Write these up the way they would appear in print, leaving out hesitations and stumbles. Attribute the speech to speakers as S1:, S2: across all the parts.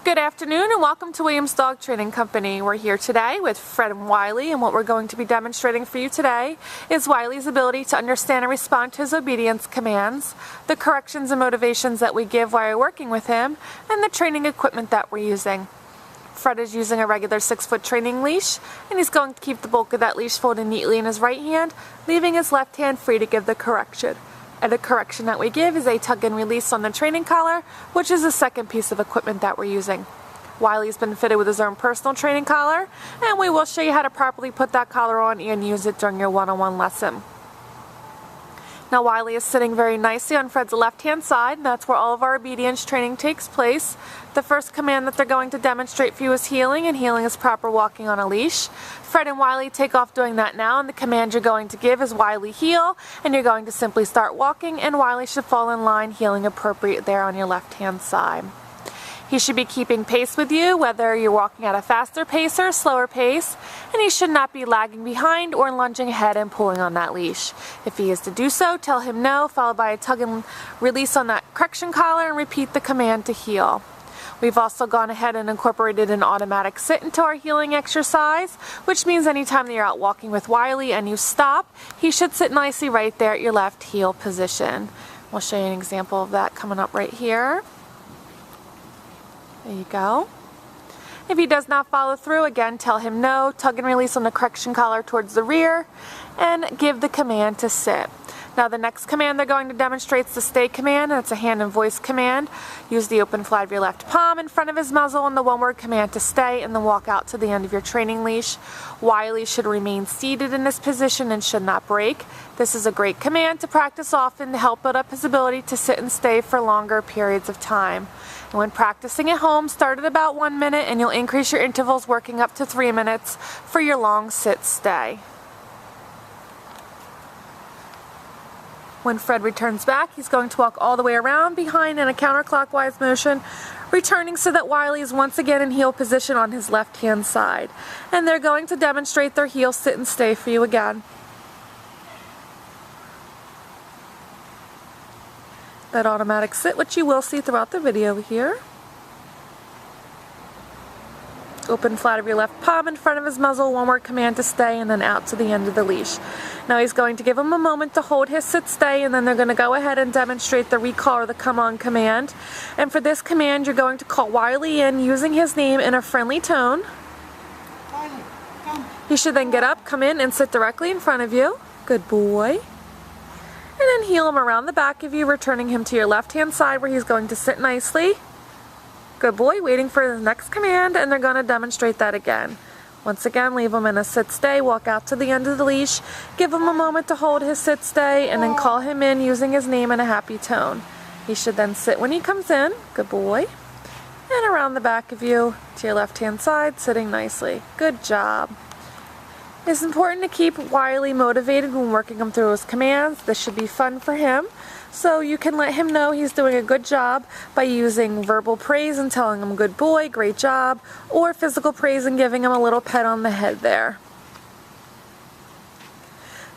S1: Good afternoon and welcome to Williams Dog Training Company. We're here today with Fred and Wiley, and what we're going to be demonstrating for you today is Wiley's ability to understand and respond to his obedience commands, the corrections and motivations that we give while we're working with him, and the training equipment that we're using. Fred is using a regular 6-foot training leash, and he's going to keep the bulk of that leash folded neatly in his right hand, leaving his left hand free to give the correction. And the correction that we give is a tug and release on the training collar, which is the second piece of equipment that we're using. Wiley's been fitted with his own personal training collar, and we will show you how to properly put that collar on and use it during your one-on-one lesson. Now Wiley is sitting very nicely on Fred's left-hand side, and that's where all of our obedience training takes place. The first command that they're going to demonstrate for you is heeling, and heeling is proper walking on a leash. Fred and Wiley take off doing that now, and the command you're going to give is Wiley heel, and you're going to simply start walking, and Wiley should fall in line, heeling appropriate there on your left-hand side. He should be keeping pace with you, whether you're walking at a faster pace or a slower pace, and he should not be lagging behind or lunging ahead and pulling on that leash. If he is to do so, tell him no, followed by a tug and release on that correction collar, and repeat the command to heel. We've also gone ahead and incorporated an automatic sit into our heeling exercise, which means anytime that you're out walking with Wiley and you stop, he should sit nicely right there at your left heel position. We'll show you an example of that coming up right here. There you go. If he does not follow through, again, tell him no, tug and release on the correction collar towards the rear, and give the command to sit. Now the next command they're going to demonstrate is the stay command, and it's a hand and voice command. Use the open flat of your left palm in front of his muzzle and the one-word command to stay, and then walk out to the end of your training leash. Wiley should remain seated in this position and should not break. This is a great command to practice often to help build up his ability to sit and stay for longer periods of time. And when practicing at home, start at about 1 minute, and you'll increase your intervals working up to 3 minutes for your long sit-stay. When Fred returns back, he's going to walk all the way around behind in a counterclockwise motion, returning so that Wiley is once again in heel position on his left-hand side. And they're going to demonstrate their heel sit and stay for you again. That automatic sit, which you will see throughout the video here. Open flat of your left palm in front of his muzzle, one-word command to stay, and then out to the end of the leash. Now he's going to give him a moment to hold his sit-stay, and then they're going to go ahead and demonstrate the recall or the come-on command. And for this command, you're going to call Wiley in using his name in a friendly tone.
S2: Wiley, come.
S1: He should then get up, come in, and sit directly in front of you. Good boy. And then heel him around the back of you, returning him to your left-hand side where he's going to sit nicely. Good boy, waiting for the next command, and they're going to demonstrate that again. Once again, leave him in a sit-stay, walk out to the end of the leash, give him a moment to hold his sit-stay, and then call him in using his name in a happy tone. He should then sit when he comes in. Good boy. And around the back of you to your left-hand side, sitting nicely. Good job. It's important to keep Wiley motivated when working him through his commands. This should be fun for him. So you can let him know he's doing a good job by using verbal praise and telling him good boy, great job, or physical praise and giving him a little pet on the head there.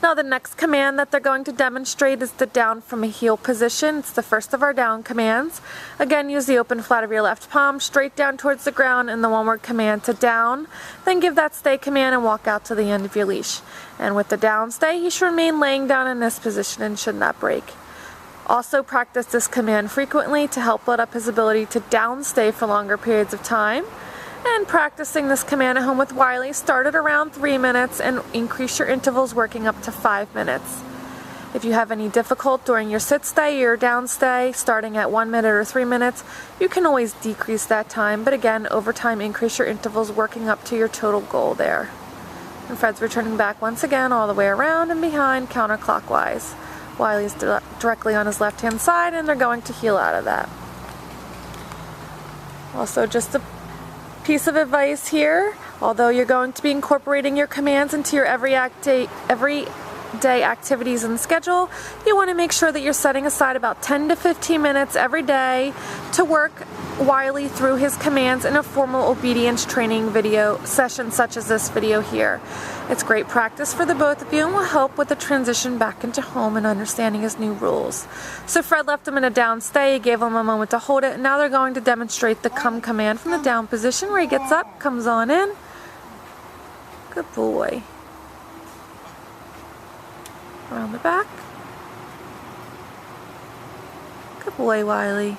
S1: Now the next command that they're going to demonstrate is the down from a heel position. It's the first of our down commands. Again, use the open flat of your left palm straight down towards the ground and the one-word command to down. Then give that stay command and walk out to the end of your leash. And with the down stay, he should remain laying down in this position and should not break. Also practice this command frequently to help build up his ability to down stay for longer periods of time. And practicing this command at home with Wiley, start at around 3 minutes and increase your intervals working up to 5 minutes. If you have any difficulty during your sit stay or down stay, starting at 1 minute or 3 minutes, you can always decrease that time, but again, over time increase your intervals working up to your total goal there. And Fred's returning back once again all the way around and behind counterclockwise. Wiley's directly on his left-hand side, and they're going to heel out of that. Also, just a piece of advice here, although you're going to be incorporating your commands into your everyday activities and schedule, you want to make sure that you're setting aside about 10 to 15 minutes every day to work Wylie through his commands in a formal obedience training video session such as this video here. It's great practice for the both of you and will help with the transition back into home and understanding his new rules. So Fred left him in a down stay, gave him a moment to hold it, and now they're going to demonstrate the come command from the down position where he gets up, comes on in. Good boy. Around the back. Good boy, Wylie.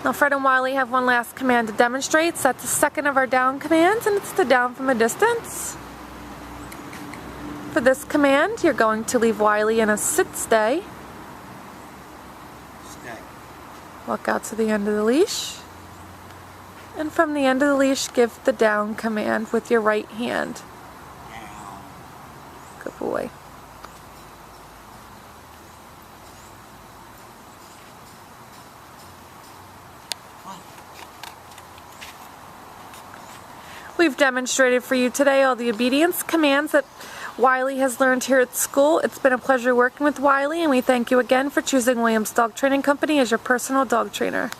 S1: Now Fred and Wylie have one last command to demonstrate. So that's the second of our down commands, and it's the down from a distance. For this command, you're going to leave Wylie in a sit-stay.
S2: Stay.
S1: Walk out to the end of the leash. And from the end of the leash, give the down command with your right hand.
S2: Down.
S1: Good boy. We've demonstrated for you today all the obedience commands that Wylie has learned here at school. It's been a pleasure working with Wylie, and we thank you again for choosing Williams Dog Training Company as your personal dog trainer.